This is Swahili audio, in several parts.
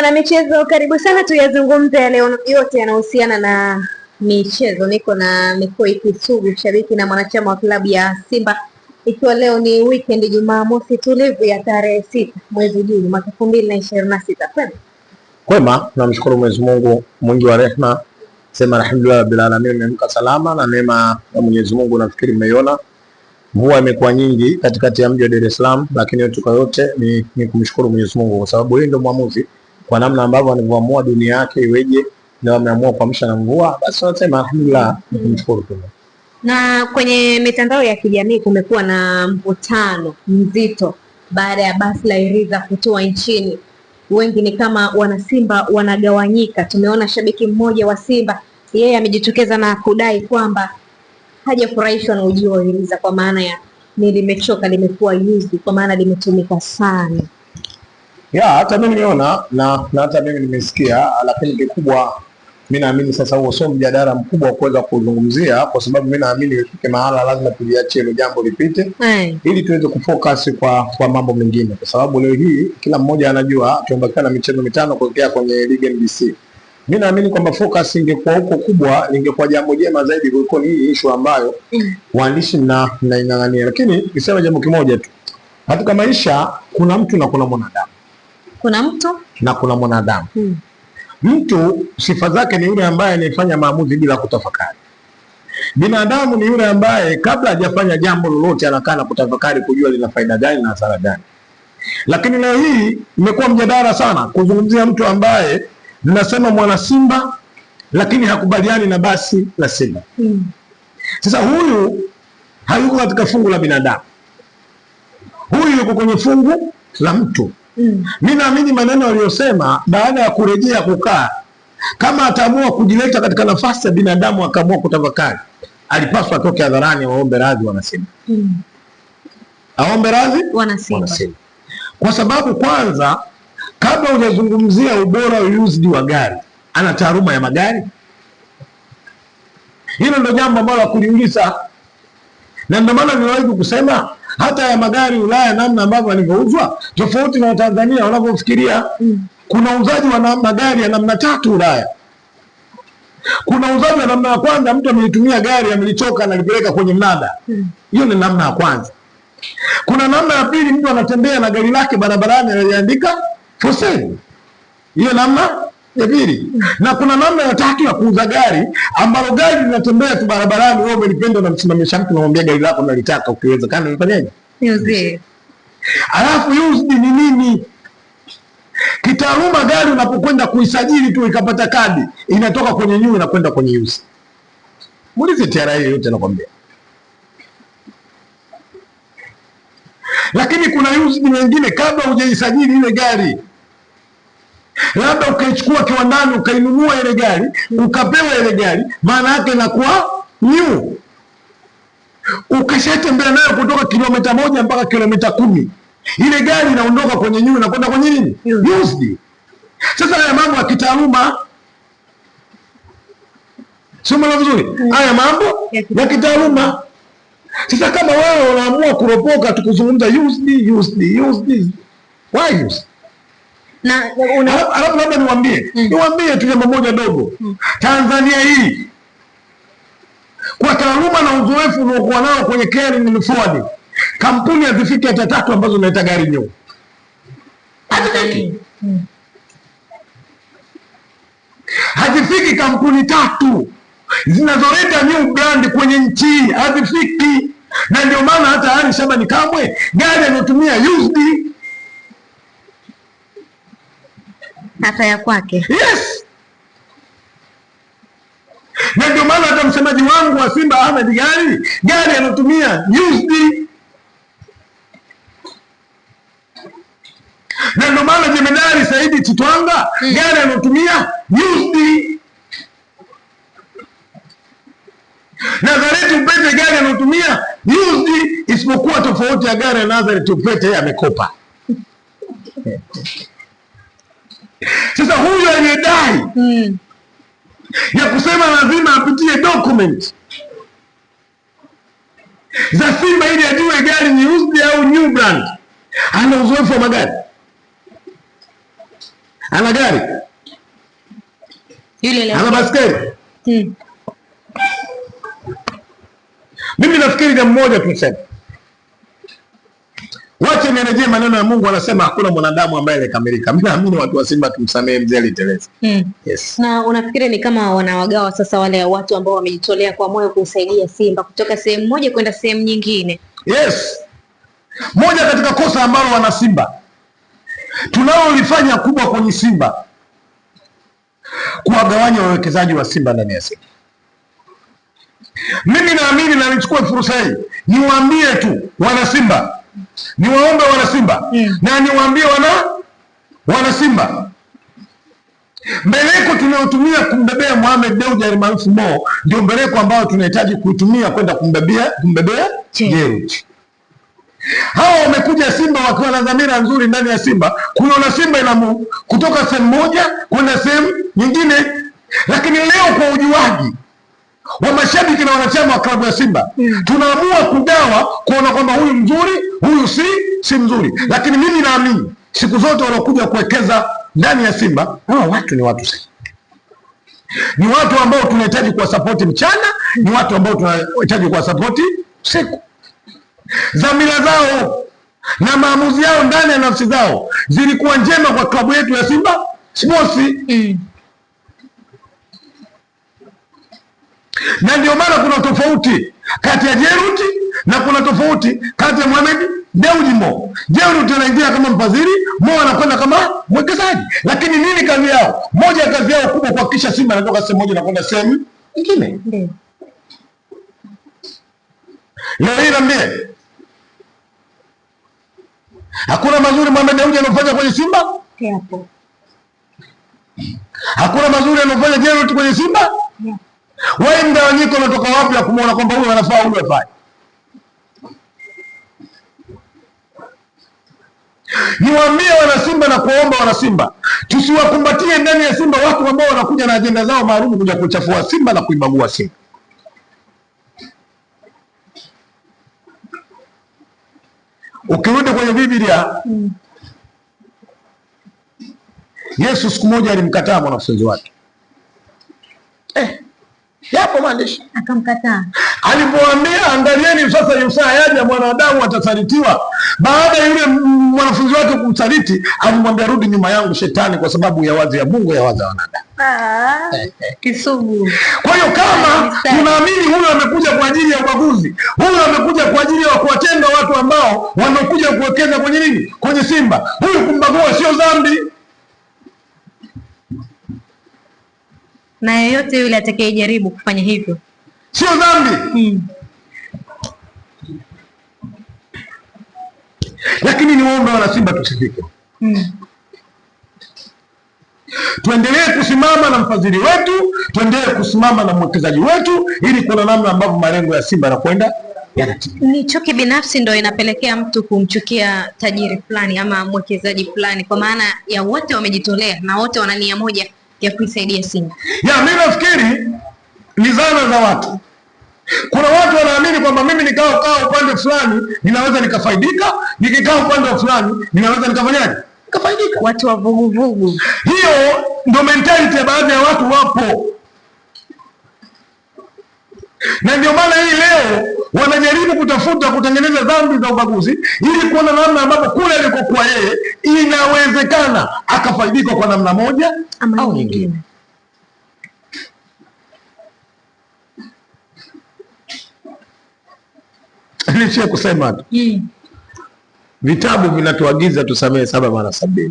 Na michezo, karibu sana tuyazungumze leo yote yanahusiana na michezo. Niko na Mikoi Kisugu, shabiki na mwanachama wa klabu ya Simba, ikiwa leo ni weekend, Jumamosi tulivu ya tarehe 6 mwezi Juni mwaka 2026. Kwema, tunamshukuru Mwenyezi Mungu mwingi wa rehema, sema alhamdulillah rabbil alamin. Nimeamka salama na neema ya Mwenyezi Mungu, nafikiri mmeiona. Mvua imekuwa nyingi katikati ya mji wa Dar es Salaam, lakini yote kwa yote ni kumshukuru Mwenyezi Mungu, kwa sababu yeye ndio mwamuzi kwa namna ambavyo anavyoamua dunia yake iweje, na ameamua kuamsha na mvua, basi tunasema alhamdulillah, kumshukuru tu. Na kwenye mitandao ya kijamii kumekuwa na mvutano mzito baada ya basi la Iriza kutua nchini. Wengi ni kama wana Simba wanagawanyika. Tumeona shabiki mmoja wa Simba, yeye amejitokeza na kudai kwamba hajafurahishwa na ujio wa Iriza, kwa maana ya limechoka, limekuwa used, kwa maana limetumika sana. Hata mimi nimeona na hata mimi nimesikia, lakini kikubwa mimi naamini sasa huo sio mjadala mkubwa wa kuweza kuzungumzia, kwa sababu mimi naamini ifike mahala lazima tuliachie hilo jambo lipite, ili tuweze kufocus kwa mambo mengine, kwa sababu leo hii kila mmoja anajua tumebakia na michezo mitano kuelekea kwenye ligi NBC. Mimi naamini kwamba focus ingekuwa huko kubwa, ingekuwa jambo jema zaidi kuliko hii issue ambayo waandishi na inang'ania. Lakini niseme jambo kimoja tu, katika maisha kuna mtu na kuna mwanadamu. Kuna mtu na kuna mwanadamu. Mtu sifa zake ni yule ambaye anafanya maamuzi bila kutafakari. Binadamu ni yule ambaye kabla hajafanya jambo lolote anakaa na kutafakari kujua lina faida gani na hasara gani. Lakini leo hii imekuwa mjadala sana kuzungumzia mtu ambaye ninasema mwana Simba lakini hakubaliani na basi la Simba. Sasa huyu hayuko katika fungu la binadamu. Huyu yuko kwenye fungu la mtu. Mimi naamini maneno aliyosema baada ya kurejea kukaa, kama ataamua kujileta katika nafasi ya binadamu akaamua kutafakari, alipaswa atoke hadharani waombe radhi wana Simba. Aombe radhi wana Simba. Kwa sababu kwanza, kabla hujazungumzia ubora wa used wa gari, ana taaluma ya magari? Hilo ndio jambo ambalo kuliuliza. Na ndio maana niwahi kusema hata ya magari Ulaya namna ambavyo yanavyouzwa tofauti na Tanzania wanavyofikiria. Kuna uzaji wa magari ya namna tatu Ulaya. Kuna uzaji wa namna ya kwanza, mtu amelitumia gari amelichoka na lipeleka kwenye mnada. Hiyo ni namna ya kwanza. Kuna namna ya pili, mtu anatembea na gari lake barabarani anaandika for sale. Hiyo namna ya pili. Na kuna namna ya tatu ya kuuza gari ambalo gari linatembea tu barabarani, wewe umelipenda na msimamisha mtu namwambia gari lako nalitaka, ukiwezekana unafanyaje? Used. Alafu used ni nini? Kitaaluma, gari unapokwenda kuisajili tu ikapata kadi, inatoka kwenye new inakwenda kwenye used. Muulize TRA yote nakwambia. Lakini kuna used nyingine kabla hujaisajili ile gari, labda ukaichukua kiwandani ukainunua ile gari ukapewa ile gari, maana yake inakuwa new. Ukashatembea nayo kutoka kilomita 1 mpaka kilomita 10, ile gari inaondoka kwenye new na kwenda kwenye nini? Used. Sasa haya mambo ya kitaaluma, sio mambo vizuri. Haya mambo ya kitaaluma. Sasa kama wewe unaamua kuropoka tukuzungumza used, why used? Na alafu labda niwaambie tu jambo moja dogo. Tanzania hii kwa taaluma na uzoefu unaokuwa nao kwenye carrying and forwarding, kampuni hazifiki hata 3 ambazo zinaleta gari nyeu. Hazifiki kampuni 3 zinazoleta new brand kwenye nchi, hazifiki. Na ndio maana hata Ali Shabani Kamwe gari anatumia used hata ya kwake. Yes. Na ndio maana hata msemaji wangu wa Simba Ahmed gari anatumia used. Na ndio maana Jemedari Saidi Chitwanga gari anatumia used. Nazareti Upete gari anatumia used, isipokuwa tofauti ya gari ya Nazareti Upete yeye amekopa. Sasa huyu aliyedai ya kusema lazima apitie document za Simba ili ajue gari ni used au new brand, ana uzoefu wa magari? ana gari, yule ana baskeli. Mimi nafikiri jambo moja tuseme, wacha nirejee maneno ya Mungu, anasema hakuna mwanadamu ambaye alikamilika. Mimi naamini watu wa Simba tumsamehe mzee aliteleza. Yes. Na unafikiri ni kama wanawagawa sasa wale watu ambao wamejitolea kwa moyo kusaidia Simba kutoka sehemu moja kwenda sehemu nyingine? Yes. Moja katika kosa ambalo wana Simba tunalolifanya kubwa kwenye Simba, kuwagawanya wawekezaji wa Simba ndani ya Simba. Mimi naamini na nichukue fursa hii niwaambie tu wana Simba, niwaombe wana Simba na niwaambie wana Simba, mbeleko tunayotumia kumbebea Mohamed Dewji almaarufu Mo ndio mbeleko ambao tunahitaji kuitumia kwenda kumbebea Dewji. Hawa wamekuja Simba wakiwa na dhamira nzuri ndani ya Simba, kuona Simba inamu kutoka sehemu moja kwenda sehemu nyingine, lakini leo kwa ujuaji wa mashabiki na wanachama wa klabu ya Simba tunaamua kugawa, kuona kwamba huyu mzuri, huyu si mzuri. Lakini mimi naamini siku zote wanakuja kuwekeza ndani ya Simba, hawa watu ni watu sahihi, ni watu ambao tunahitaji kuwasapoti mchana, ni watu ambao tunahitaji kuwasapoti usiku. Dhamira zao na maamuzi yao ndani ya nafsi zao zilikuwa njema kwa klabu yetu ya Simba Sports. Na ndio maana kuna tofauti kati ya Jeruti na kuna tofauti kati ya Mohamed Dewji Mo. Jeruti anaingia kama mfadhili, Mo anakwenda kama mwekezaji. Lakini nini kazi yao? Moja ya kazi yao kubwa kuhakikisha Simba anatoka sehemu moja na kwenda sehemu nyingine. Leo hii naambie, hakuna mazuri Mohamed Dewji anafanya kwenye Simba? Hapo. Hakuna mazuri anafanya Jeruti kwenye Simba? Wewe mgawanyiko unatoka wapi ya kumuona kwamba huyu anafaa huyu hafai? Niwaambie wana Simba na kuomba wana Simba, tusiwakumbatie ndani ya Simba watu ambao wanakuja na ajenda zao maalum kuja kuchafua Simba na kuibagua Simba. Ukirudi kwenye Biblia, Yesu siku moja alimkataa mwanafunzi wake. Yapo maandishi. Akamkataa. Alipoambia angalieni sasa Yusa yaja mwanadamu atasalitiwa. Baada yule mwanafunzi wake kumsaliti, alimwambia rudi nyuma yangu Shetani, kwa sababu ya wazi ya Mungu ya wazi ya wanadamu. Kisugu. Kwa hiyo kama tunaamini huyu amekuja kwa ajili ya ubaguzi, huyu amekuja kwa ajili ya kuwatenga watu ambao wanakuja kuwekeza kwenye nini? Kwenye Simba. Huyu kumbagua sio dhambi. Na yeyote yule atakayejaribu kufanya hivyo sio dhambi. Lakini niwaombe wana Simba tusifike. Tuendelee kusimama na mfadhili wetu, tuendelee kusimama na mwekezaji wetu, ili kuna namna ambavyo malengo ya Simba yanakwenda yanatimia. Ni chuki binafsi ndio inapelekea mtu kumchukia tajiri fulani ama mwekezaji fulani, kwa maana ya wote wamejitolea na wote wana nia moja ya kuisaidia Simba. Mimi nafikiri ni zana za watu. Kuna watu wanaamini kwamba mimi nikaa upande fulani ninaweza nikafaidika, nikikaa upande wa fulani ninaweza nikafanyaje? Nikafaidika. Watu wa vuguvugu. Hiyo ndio mentality ya baadhi ya watu wapo. Na ndio maana hii leo wanajaribu kutafuta kutengeneza dhambi za ubaguzi ili kuona namna ambapo kule alikokuwa yeye inawezekana akafaidika kwa namna moja au nyingine. Nichie kusema tu. Vitabu vinatuagiza tusamehe 7 mara 70.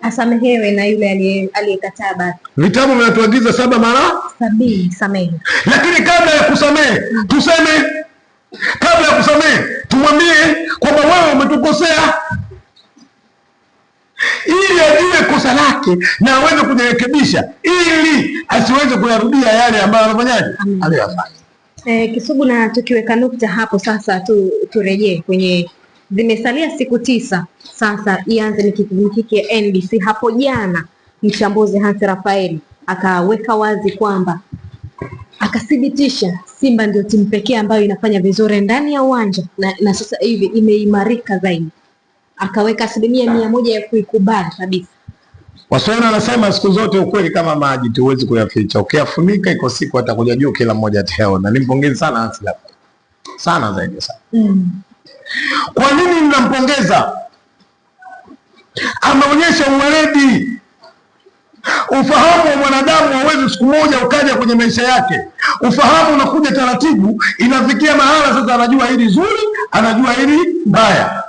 Asamehewe na yule aliyekataa basi. Vitabu vinatuagiza 7 mara 70 samehe. Lakini kabla ya kusamehe tuseme, kabla ya kusamehe tumwambie kwamba wewe umetukosea, ili ajue kosa lake na aweze kujirekebisha, ili asiweze kuyarudia yale ambayo anafanyaje aliyofanya. Kisugu, na tukiweka nukta hapo sasa, turejee kwenye zimesalia siku 9 sasa ianze mikiki ya NBC. Hapo jana mchambuzi Hans Raphael akaweka wazi kwamba akathibitisha Simba ndio timu pekee ambayo inafanya vizuri ndani ya uwanja na sasa hivi imeimarika zaidi, akaweka 100% ya kuikubali kabisa Waswahili wanasema siku zote ukweli kama maji tu, huwezi kuyaficha. Ukiyafunika iko siku atakuja juu, kila mmoja ataona. Nimpongeze sana Hans Laffer. Sana zaidi sana. Kwa nini ninampongeza? Ameonyesha uweledi. Ufahamu wa mwanadamu hauwezi siku moja ukaja kwenye maisha yake. Ufahamu unakuja taratibu, inafikia mahala sasa anajua hili zuri, anajua hili baya.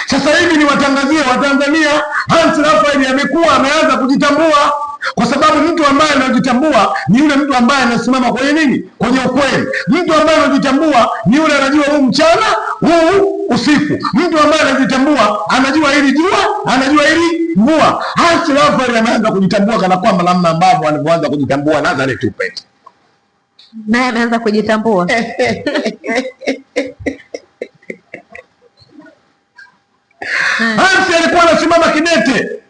Sasa hivi ni watangazie Watanzania, Hans Laffer amekuwa ameanza kujitambua, kwa sababu mtu ambaye anajitambua ni yule mtu ambaye anasimama kwenye nini? Kwenye ukweli. Mtu ambaye anajitambua ni yule anajua huu mchana, huu usiku. Mtu ambaye anajitambua anajua hili jua, anajua hili mvua. Hans Laffer ameanza kujitambua kana kwamba namna ambavyo anaanza kujitambua Nazareth Upete. Naye ameanza kujitambua. Hans alikuwa anasimama kidete.